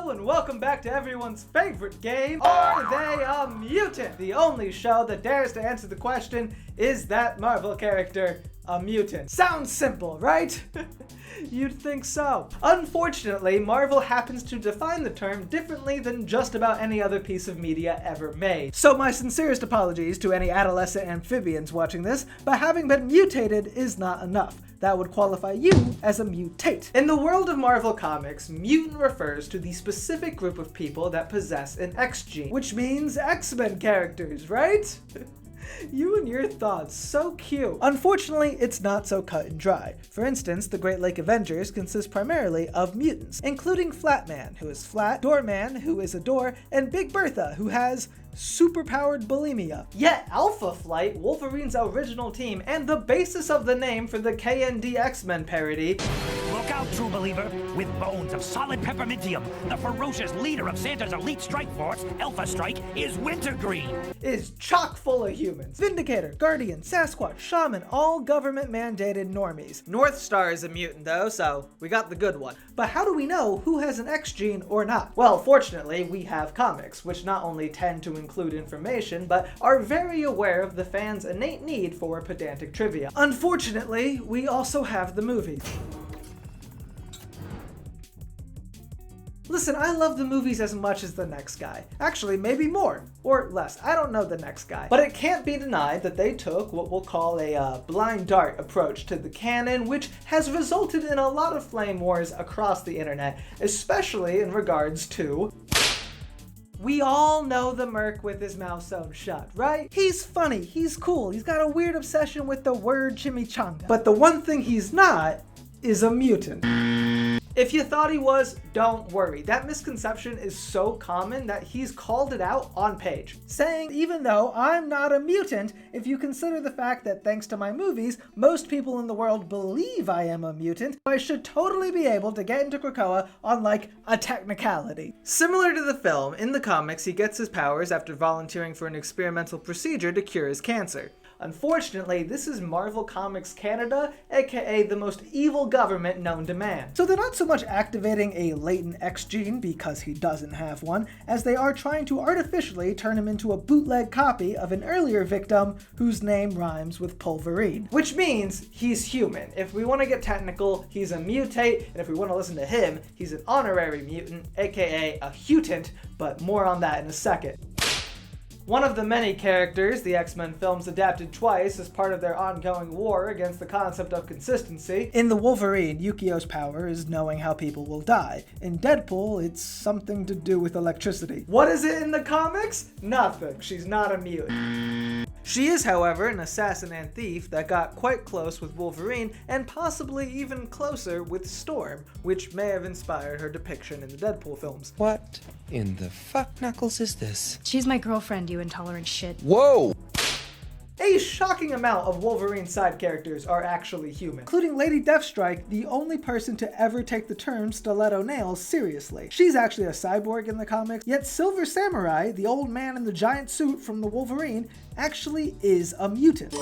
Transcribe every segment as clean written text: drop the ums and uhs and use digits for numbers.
Hello and welcome back to everyone's favorite game, Are They a Mutant? The only show that dares to answer the question, is that Marvel character a mutant? Sounds simple, right? You'd think so. Unfortunately, Marvel happens to define the term differently than just about any other piece of media ever made. So my sincerest apologies to any adolescent amphibians watching this, but having been mutated is not enough. That would qualify you as a mutate. In the world of Marvel Comics, mutant refers to the specific group of people that possess an X gene, which means X-Men characters, right? You and your thoughts, so cute. Unfortunately, it's not so cut and dry. For instance, the Great Lake Avengers consist primarily of mutants, including Flatman, who is flat, Doorman, who is a door, and Big Bertha, who has superpowered bulimia. Yet Alpha Flight, Wolverine's original team, and the basis of the name for the KND X-Men parody, Look out, true believer! With bones of solid peppermintium, the ferocious leader of Santa's elite strike force, Alpha Strike, is Wintergreen! is chock full of humans. Vindicator, Guardian, Sasquatch, Shaman, all government-mandated normies. Northstar is a mutant though, so we got the good one. But how do we know who has an X gene or not? Well, fortunately, we have comics, which not only tend to include information, but are very aware of the fans' innate need for pedantic trivia. Unfortunately, we also have the movies. Listen, I love the movies as much as the next guy. Actually, maybe more. Or less. I don't know the next guy. But it can't be denied that they took what we'll call a blind dart approach to the canon, which has resulted in a lot of flame wars across the internet, especially in regards to... We all know the Merc with his mouth sewn shut, right? He's funny, he's cool, he's got a weird obsession with the word chimichanga. But the one thing he's not is a mutant. If you thought he was, don't worry. That misconception is so common that he's called it out on page, saying, even though I'm not a mutant, if you consider the fact that thanks to my movies, most people in the world believe I am a mutant, I should totally be able to get into Krakoa on like a technicality. Similar to the film, in the comics he gets his powers after volunteering for an experimental procedure to cure his cancer. Unfortunately, this is Marvel Comics Canada, aka the most evil government known to man. So they're not so much activating a latent X gene, because he doesn't have one, as they are trying to artificially turn him into a bootleg copy of an earlier victim whose name rhymes with Pulverine. Which means he's human. If we want to get technical, he's a mutate, and if we want to listen to him, he's an honorary mutant, aka a hutant, but more on that in a second. One of the many characters the X-Men films adapted twice as part of their ongoing war against the concept of consistency. In the Wolverine, Yukio's power is knowing how people will die. In Deadpool, it's something to do with electricity. What is it in the comics? Nothing. She's not a mutant. She is, however, an assassin and thief that got quite close with Wolverine and possibly even closer with Storm, which may have inspired her depiction in the Deadpool films. What in the fuck knuckles is this? She's my girlfriend, you intolerant shit. Whoa! A shocking amount of Wolverine's side characters are actually human, including Lady Deathstrike, the only person to ever take the term stiletto nails seriously. She's actually a cyborg in the comics, yet Silver Samurai, the old man in the giant suit from the Wolverine, actually is a mutant.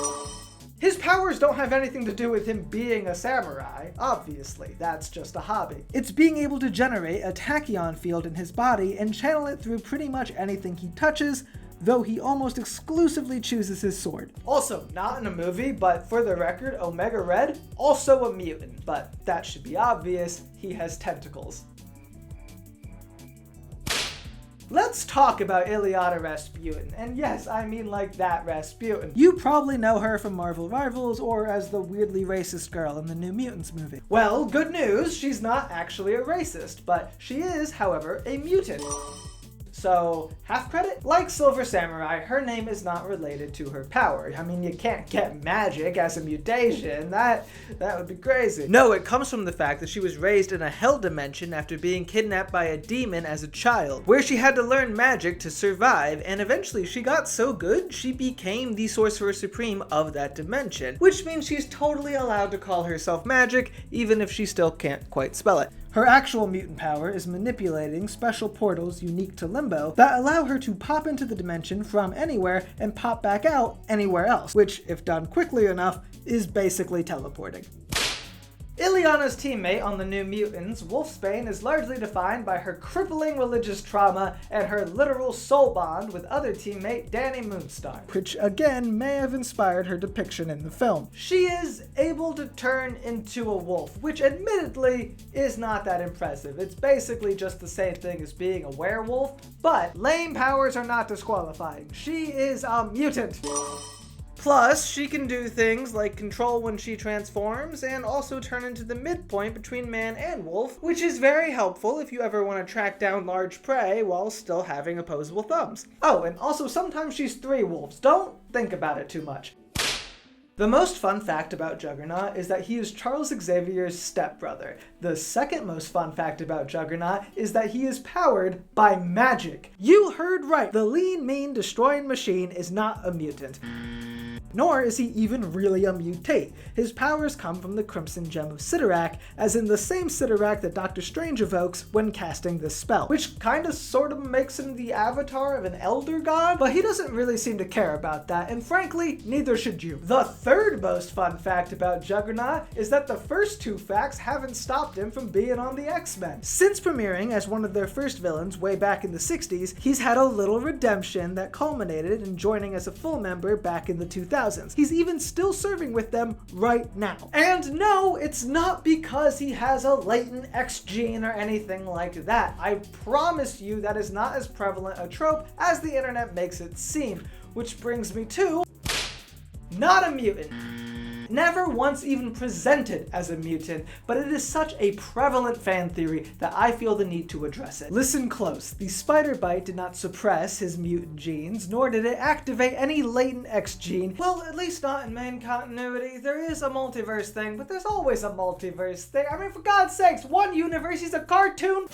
His powers don't have anything to do with him being a samurai, obviously, that's just a hobby. It's being able to generate a tachyon field in his body and channel it through pretty much anything he touches, though he almost exclusively chooses his sword. Also, not in a movie, but for the record, Omega Red, also a mutant, but that should be obvious, he has tentacles. Let's talk about Illyana Rasputin, and yes, I mean like that Rasputin. You probably know her from Marvel Rivals or as the weirdly racist girl in the New Mutants movie. Well, good news, she's not actually a racist, but she is, however, a mutant. So, half credit? Like Silver Samurai, her name is not related to her power. I mean, you can't get magic as a mutation. That would be crazy. No, it comes from the fact that she was raised in a hell dimension after being kidnapped by a demon as a child, where she had to learn magic to survive, and eventually she got so good, she became the Sorcerer Supreme of that dimension, which means she's totally allowed to call herself Magik, even if she still can't quite spell it. Her actual mutant power is manipulating special portals unique to Limbo that allow her to pop into the dimension from anywhere and pop back out anywhere else, which, if done quickly enough, is basically teleporting. Illyana's teammate on the New Mutants, Wolfsbane, is largely defined by her crippling religious trauma and her literal soul bond with other teammate Danny Moonstar, which again may have inspired her depiction in the film. She is able to turn into a wolf, which admittedly is not that impressive. It's basically just the same thing as being a werewolf, but lame powers are not disqualifying. She is a mutant. Plus, she can do things like control when she transforms and also turn into the midpoint between man and wolf, which is very helpful if you ever want to track down large prey while still having opposable thumbs. Oh, and also sometimes she's 3 wolves. Don't think about it too much. The most fun fact about Juggernaut is that he is Charles Xavier's stepbrother. The second most fun fact about Juggernaut is that he is powered by magic. You heard right, the lean, mean, destroying machine is not a mutant. Nor is he even really a mutate. His powers come from the Crimson Gem of Sidorak, as in the same Sidorak that Doctor Strange evokes when casting this spell, which kinda sorta makes him the avatar of an elder god, but he doesn't really seem to care about that, and frankly, neither should you. The third most fun fact about Juggernaut is that the first 2 facts haven't stopped him from being on the X-Men. Since premiering as one of their first villains way back in the 60s, he's had a little redemption that culminated in joining as a full member back in the 2000s. He's even still serving with them right now. And no, it's not because he has a latent X gene or anything like that. I promise you that is not as prevalent a trope as the internet makes it seem. Which brings me to... not a mutant. Never once even presented as a mutant, but it is such a prevalent fan theory that I feel the need to address it. Listen close. The spider bite did not suppress his mutant genes, nor did it activate any latent X gene. Well, at least not in main continuity. There is a multiverse thing, but there's always a multiverse thing. I mean, for God's sakes, one universe, he's a cartoon.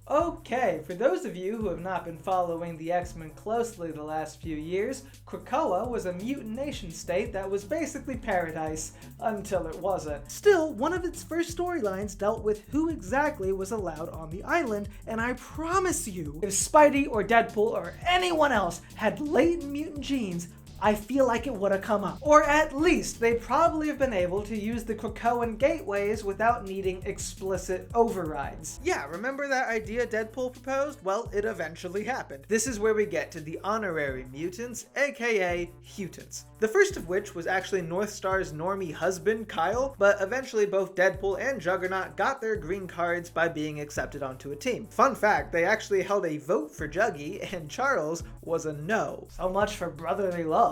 Okay, for those of you who have not been following the X-Men closely the last few years, Krakoa was a mutant nation state that was basically paradise, until it wasn't. Still, one of its first storylines dealt with who exactly was allowed on the island, and I promise you, if Spidey or Deadpool or anyone else had latent mutant genes, I feel like it would have come up. Or at least, they'd probably have been able to use the Krakoan gateways without needing explicit overrides. Yeah, remember that idea Deadpool proposed? Well, it eventually happened. This is where we get to the honorary mutants, aka Hutants. The first of which was actually Northstar's normie husband, Kyle, but eventually both Deadpool and Juggernaut got their green cards by being accepted onto a team. Fun fact, they actually held a vote for Juggy, and Charles was a no. So much for brotherly love.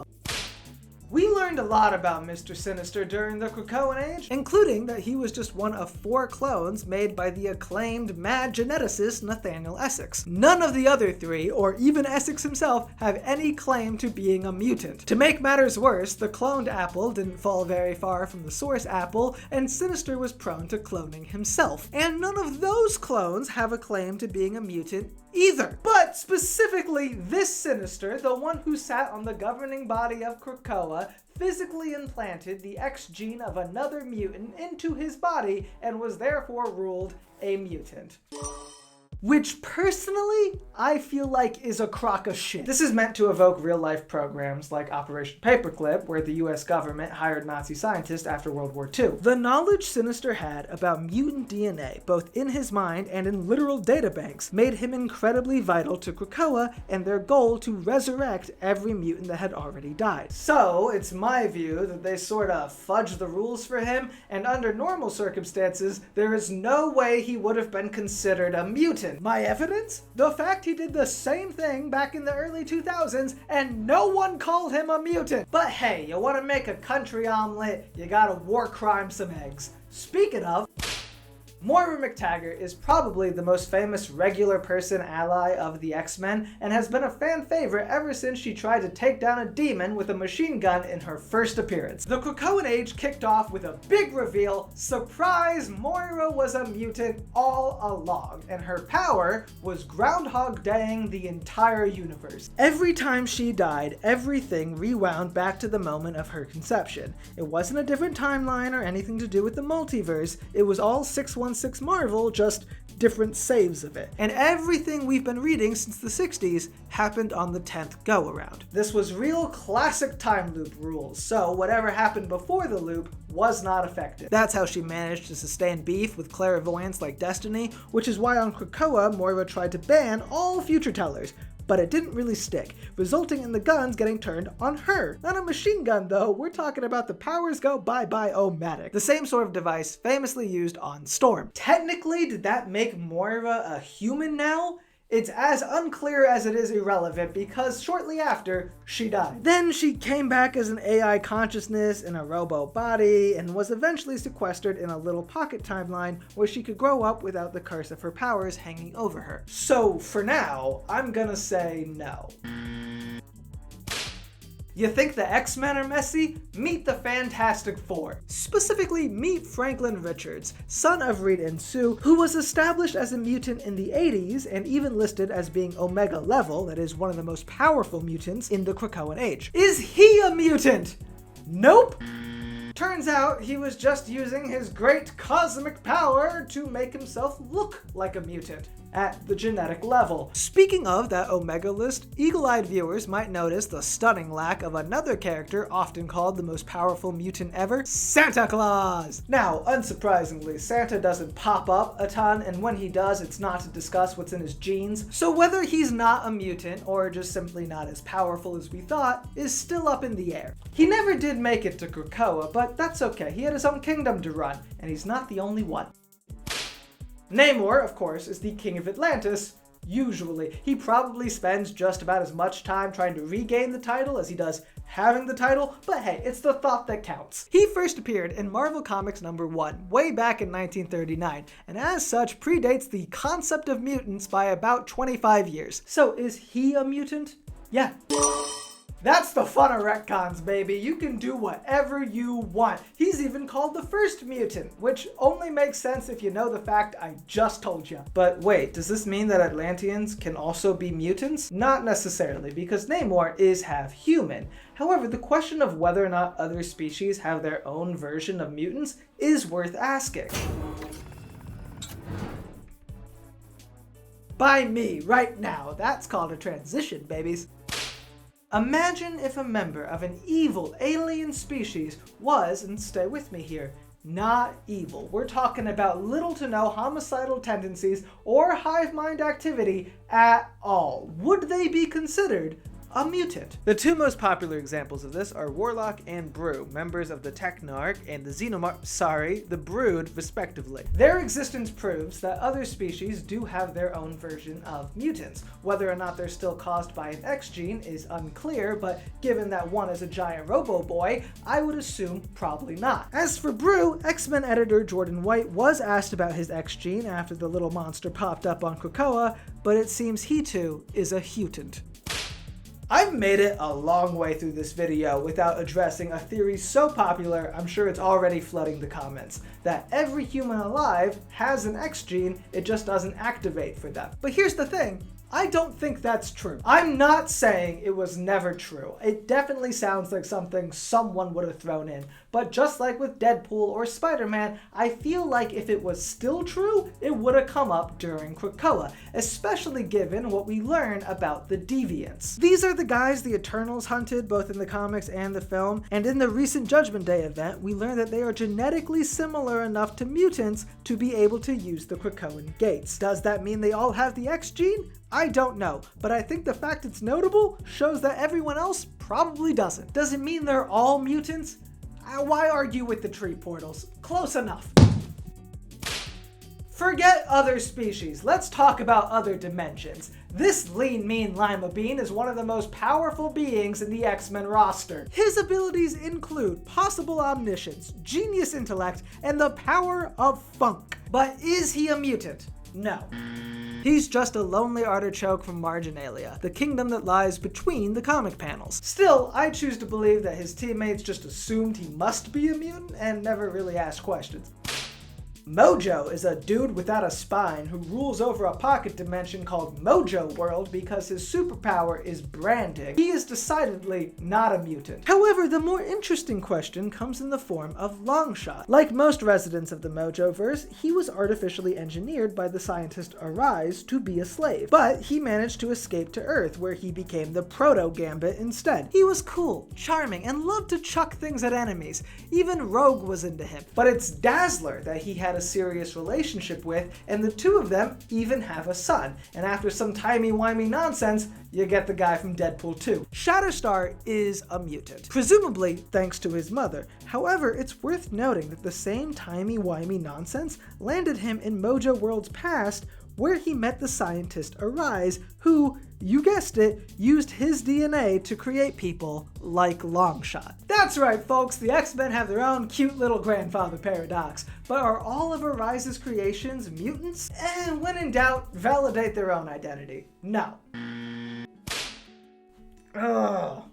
We learned a lot about Mr. Sinister during the Krakoan Age, including that he was just one of 4 clones made by the acclaimed mad geneticist Nathaniel Essex. None of the other 3, or even Essex himself, have any claim to being a mutant. To make matters worse, the cloned apple didn't fall very far from the source apple, and Sinister was prone to cloning himself. And none of those clones have a claim to being a mutant either. But specifically, this Sinister, the one who sat on the governing body of Krakoa, physically implanted the X gene of another mutant into his body and was therefore ruled a mutant. Which personally, I feel like is a crock of shit. This is meant to evoke real-life programs like Operation Paperclip, where the US government hired Nazi scientists after World War II. The knowledge Sinister had about mutant DNA, both in his mind and in literal databanks, made him incredibly vital to Krakoa and their goal to resurrect every mutant that had already died. So, it's my view that they sorta fudged the rules for him, and under normal circumstances, there is no way he would have been considered a mutant. My evidence? The fact he did the same thing back in the early 2000s and no one called him a mutant. But hey, you want to make a country omelet, you gotta war crime some eggs. Speaking of, Moira McTaggert is probably the most famous regular person ally of the X-Men and has been a fan favorite ever since she tried to take down a demon with a machine gun in her first appearance. The Krakoan Age kicked off with a big reveal. Surprise, Moira was a mutant all along, and her power was Groundhog Daying the entire universe. Every time she died, everything rewound back to the moment of her conception. It wasn't a different timeline or anything to do with the multiverse, it was all 616 Marvel, just different saves of it. And everything we've been reading since the 60s happened on the 10th go-around. This was real classic time loop rules, so whatever happened before the loop was not affected. That's how she managed to sustain beef with clairvoyants like Destiny, which is why on Krakoa, Moira tried to ban all future tellers. But it didn't really stick, resulting in the guns getting turned on her. Not a machine gun though, we're talking about the powers go bye-bye-o-matic. The same sort of device famously used on Storm. Technically, did that make Moira a human now? It's as unclear as it is irrelevant because shortly after, she died. Then she came back as an AI consciousness in a robo body and was eventually sequestered in a little pocket timeline where she could grow up without the curse of her powers hanging over her. So for now, I'm gonna say no. You think the X-Men are messy? Meet the Fantastic Four. Specifically, meet Franklin Richards, son of Reed and Sue, who was established as a mutant in the 80s and even listed as being Omega level, that is one of the most powerful mutants in the Krakoan Age. Is he a mutant? Nope. Turns out he was just using his great cosmic power to make himself look like a mutant at the genetic level. Speaking of that Omega list, eagle-eyed viewers might notice the stunning lack of another character often called the most powerful mutant ever, Santa Claus! Now, unsurprisingly, Santa doesn't pop up a ton, and when he does, it's not to discuss what's in his genes. So whether he's not a mutant, or just simply not as powerful as we thought, is still up in the air. He never did make it to Krakoa, but that's okay, he had his own kingdom to run, and he's not the only one. Namor, of course, is the king of Atlantis, usually. He probably spends just about as much time trying to regain the title as he does having the title, but hey, it's the thought that counts. He first appeared in Marvel Comics #1, way back in 1939, and as such predates the concept of mutants by about 25 years. So is he a mutant? Yeah. That's the fun of retcons, baby. You can do whatever you want. He's even called the first mutant, which only makes sense if you know the fact I just told you. But wait, does this mean that Atlanteans can also be mutants? Not necessarily, because Namor is half human. However, the question of whether or not other species have their own version of mutants is worth asking. By me, right now. That's called a transition, babies. Imagine if a member of an evil alien species was, and stay with me here, not evil. We're talking about little to no homicidal tendencies or hive mind activity at all. Would they be considered a mutant? The two most popular examples of this are Warlock and Broo, members of the Technarch and the Brood, respectively. Their existence proves that other species do have their own version of mutants. Whether or not they're still caused by an X gene is unclear, but given that one is a giant robo-boy, I would assume probably not. As for Broo, X-Men editor Jordan White was asked about his X gene after the little monster popped up on Krakoa, but it seems he too is a hutant. I've made it a long way through this video without addressing a theory so popular I'm sure it's already flooding the comments, that every human alive has an X gene, it just doesn't activate for them. But here's the thing, I don't think that's true. I'm not saying it was never true. It definitely sounds like something someone would have thrown in. But just like with Deadpool or Spider-Man, I feel like if it was still true, it would have come up during Krakoa, especially given what we learn about the Deviants. These are the guys the Eternals hunted both in the comics and the film, and in the recent Judgment Day event, we learn that they are genetically similar enough to mutants to be able to use the Krakoan gates. Does that mean they all have the X gene? I don't know, but I think the fact it's notable shows that everyone else probably doesn't. Does it mean they're all mutants? Why argue with the tree portals? Close enough. Forget other species, let's talk about other dimensions. This lean, mean Lima Bean is one of the most powerful beings in the X-Men roster. His abilities include possible omniscience, genius intellect, and the power of funk. But is he a mutant? No. He's just a lonely artichoke from Marginalia, the kingdom that lies between the comic panels. Still, I choose to believe that his teammates just assumed he must be a mutant and never really asked questions. Mojo is a dude without a spine who rules over a pocket dimension called Mojoworld because his superpower is branding. He is decidedly not a mutant. However, the more interesting question comes in the form of Longshot. Like most residents of the Mojoverse, he was artificially engineered by the scientist Arise to be a slave, but he managed to escape to Earth where he became the Proto-Gambit instead. He was cool, charming, and loved to chuck things at enemies. Even Rogue was into him. But it's Dazzler that he had a serious relationship with, and the two of them even have a son. And after some timey-wimey nonsense, you get the guy from Deadpool 2. Shatterstar is a mutant, presumably thanks to his mother. However, it's worth noting that the same timey-wimey nonsense landed him in Mojoworld's past, where he met the scientist Arise, who, you guessed it, used his DNA to create people like Longshot. That's right, folks, the X-Men have their own cute little grandfather paradox. But are all of Arise's creations mutants? And when in doubt, validate their own identity. No. Ugh.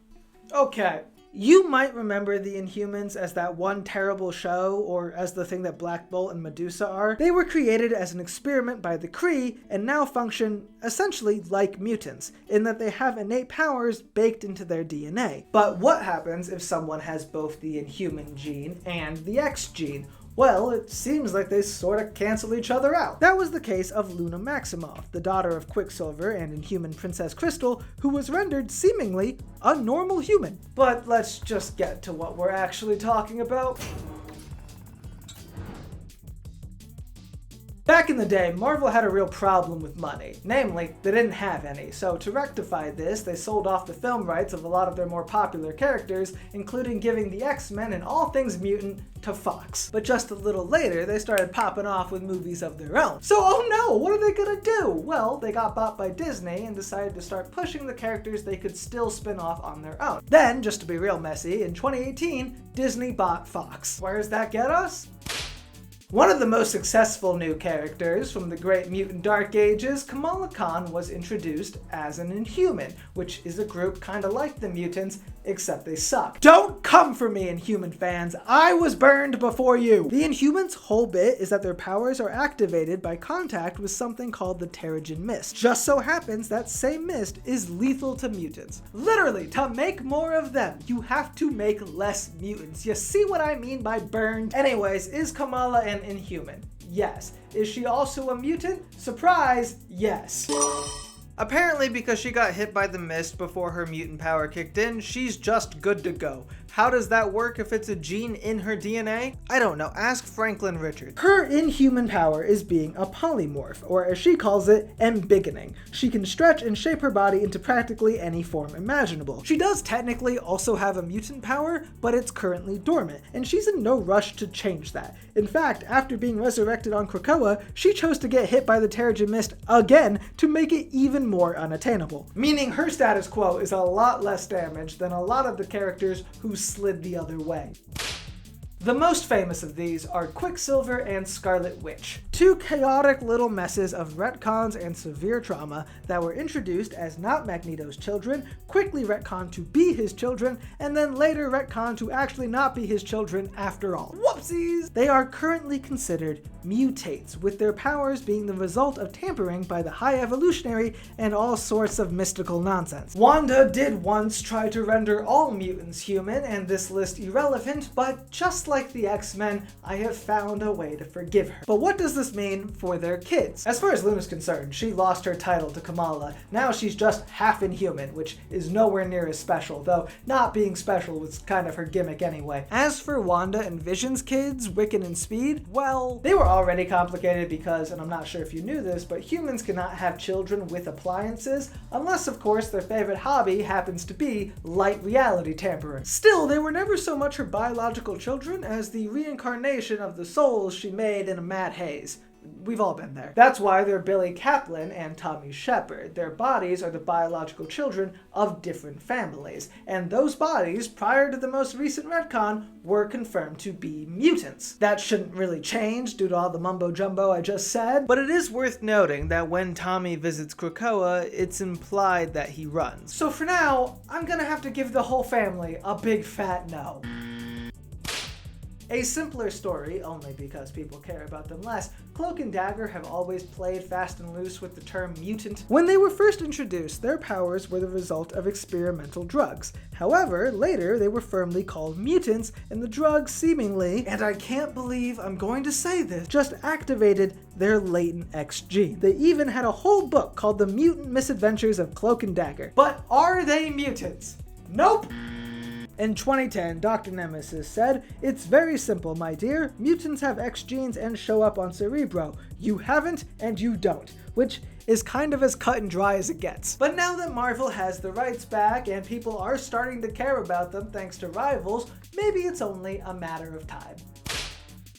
Okay. You might remember the Inhumans as that one terrible show, or as the thing that Black Bolt and Medusa are. They were created as an experiment by the Kree, and now function essentially like mutants, in that they have innate powers baked into their DNA. But what happens if someone has both the Inhuman gene and the X gene? Well, it seems like they sort of cancel each other out. That was the case of Luna Maximoff, the daughter of Quicksilver and Inhuman Princess Crystal, who was rendered seemingly a normal human. But let's just get to what we're actually talking about. Back in the day, Marvel had a real problem with money. Namely, they didn't have any, so to rectify this, they sold off the film rights of a lot of their more popular characters, including giving the X-Men and all things mutant to Fox. But just a little later, they started popping off with movies of their own. So, oh no, what are they gonna do? Well, they got bought by Disney and decided to start pushing the characters they could still spin off on their own. Then, just to be real messy, in 2018, Disney bought Fox. Where does that get us? One of the most successful new characters from the Great Mutant Dark Ages, Kamala Khan, was introduced as an Inhuman, which is a group kinda like the mutants, except they suck. Don't come for me, Inhuman fans! I was burned before you! The Inhumans' whole bit is that their powers are activated by contact with something called the Terrigen Mist. Just so happens that same mist is lethal to mutants. Literally, to make more of them, you have to make less mutants. You see what I mean by burned? Anyways, is Kamala an Inhuman? Yes. Is she also a mutant? Surprise, yes. Apparently, because she got hit by the mist before her mutant power kicked in, she's just good to go. How does that work if it's a gene in her DNA? I don't know, ask Franklin Richards. Her inhuman power is being a polymorph, or as she calls it, embiggening. She can stretch and shape her body into practically any form imaginable. She does technically also have a mutant power, but it's currently dormant, and she's in no rush to change that. In fact, after being resurrected on Krakoa, she chose to get hit by the Terrigen Mist again to make it even more unattainable. Meaning her status quo is a lot less damage than a lot of the characters who slid the other way. The most famous of these are Quicksilver and Scarlet Witch, two chaotic little messes of retcons and severe trauma that were introduced as not Magneto's children, quickly retconned to be his children, and then later retconned to actually not be his children after all. Whoopsies! They are currently considered mutates, with their powers being the result of tampering by the High Evolutionary and all sorts of mystical nonsense. Wanda did once try to render all mutants human and this list irrelevant, but just like the X-Men, I have found a way to forgive her. But what does this mean for their kids? As far as Luna's concerned, she lost her title to Kamala. Now she's just half Inhuman, which is nowhere near as special, though not being special was kind of her gimmick anyway. As for Wanda and Vision's kids, Wiccan and Speed, well, they were already complicated because, and I'm not sure if you knew this, but humans cannot have children with appliances, unless of course their favorite hobby happens to be light reality tampering. Still, they were never so much her biological children as the reincarnation of the souls she made in a mad haze. We've all been there. That's why they're Billy Kaplan and Tommy Shepard. Their bodies are the biological children of different families, and those bodies, prior to the most recent retcon, were confirmed to be mutants. That shouldn't really change due to all the mumbo-jumbo I just said, but it is worth noting that when Tommy visits Krakoa, it's implied that he runs. So for now, I'm gonna have to give the whole family a big fat no. A simpler story, only because people care about them less, Cloak and Dagger have always played fast and loose with the term mutant. When they were first introduced, their powers were the result of experimental drugs. However, later they were firmly called mutants, and the drugs seemingly, and I can't believe I'm going to say this, just activated their latent XG. They even had a whole book called The Mutant Misadventures of Cloak and Dagger. But are they mutants? Nope! In 2010, Dr. Nemesis said, "It's very simple, my dear. Mutants have X genes and show up on Cerebro. You haven't, and you don't," which is kind of as cut and dry as it gets. But now that Marvel has the rights back and people are starting to care about them thanks to Rivals, maybe it's only a matter of time.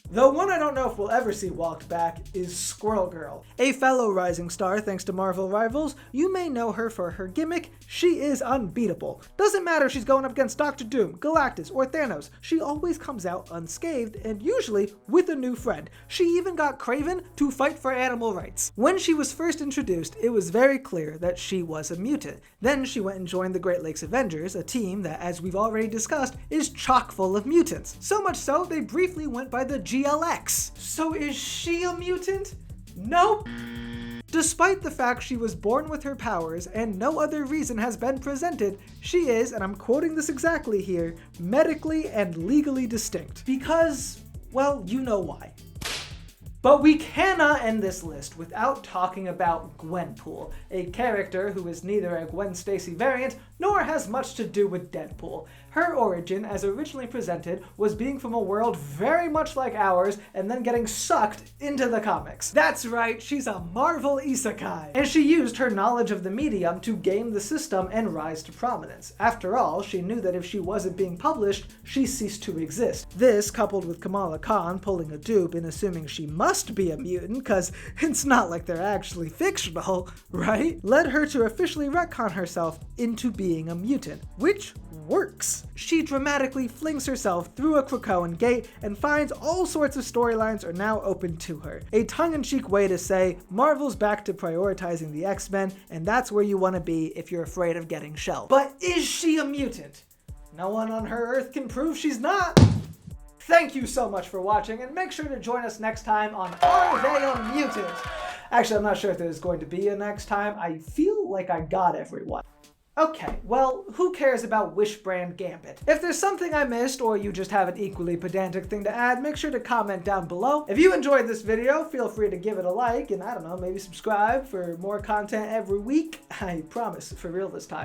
Though one I don't know if we'll ever see walked back is Squirrel Girl. A fellow rising star thanks to Marvel Rivals, you may know her for her gimmick. She is unbeatable. Doesn't matter if she's going up against Doctor Doom, Galactus, or Thanos, she always comes out unscathed and usually with a new friend. She even got Kraven to fight for animal rights. When she was first introduced, it was very clear that she was a mutant. Then she went and joined the Great Lakes Avengers, a team that, as we've already discussed, is chock full of mutants. So much so, they briefly went by the GLX. So is she a mutant? Nope. Despite the fact she was born with her powers and no other reason has been presented, she is, and I'm quoting this exactly here, medically and legally distinct. Because, well, you know why. But we cannot end this list without talking about Gwenpool, a character who is neither a Gwen Stacy variant nor has much to do with Deadpool. Her origin, as originally presented, was being from a world very much like ours and then getting sucked into the comics. That's right, she's a Marvel isekai. And she used her knowledge of the medium to game the system and rise to prominence. After all, she knew that if she wasn't being published, she ceased to exist. This, coupled with Kamala Khan pulling a Doop and assuming she must be a mutant, cause it's not like they're actually fictional, right? Led her to officially retcon herself into being a mutant, which works. She dramatically flings herself through a Krakoan gate and finds all sorts of storylines are now open to her. A tongue-in-cheek way to say, Marvel's back to prioritizing the X-Men, and that's where you want to be if you're afraid of getting shelved. But is she a mutant? No one on her Earth can prove she's not. Thank you so much for watching, and make sure to join us next time on Are They a Mutant? Actually, I'm not sure if there's going to be a next time. I feel like I got everyone. Okay, well, who cares about Wishbrand Gambit? If there's something I missed, or you just have an equally pedantic thing to add, make sure to comment down below. If you enjoyed this video, feel free to give it a like, and I don't know, maybe subscribe for more content every week. I promise, for real this time.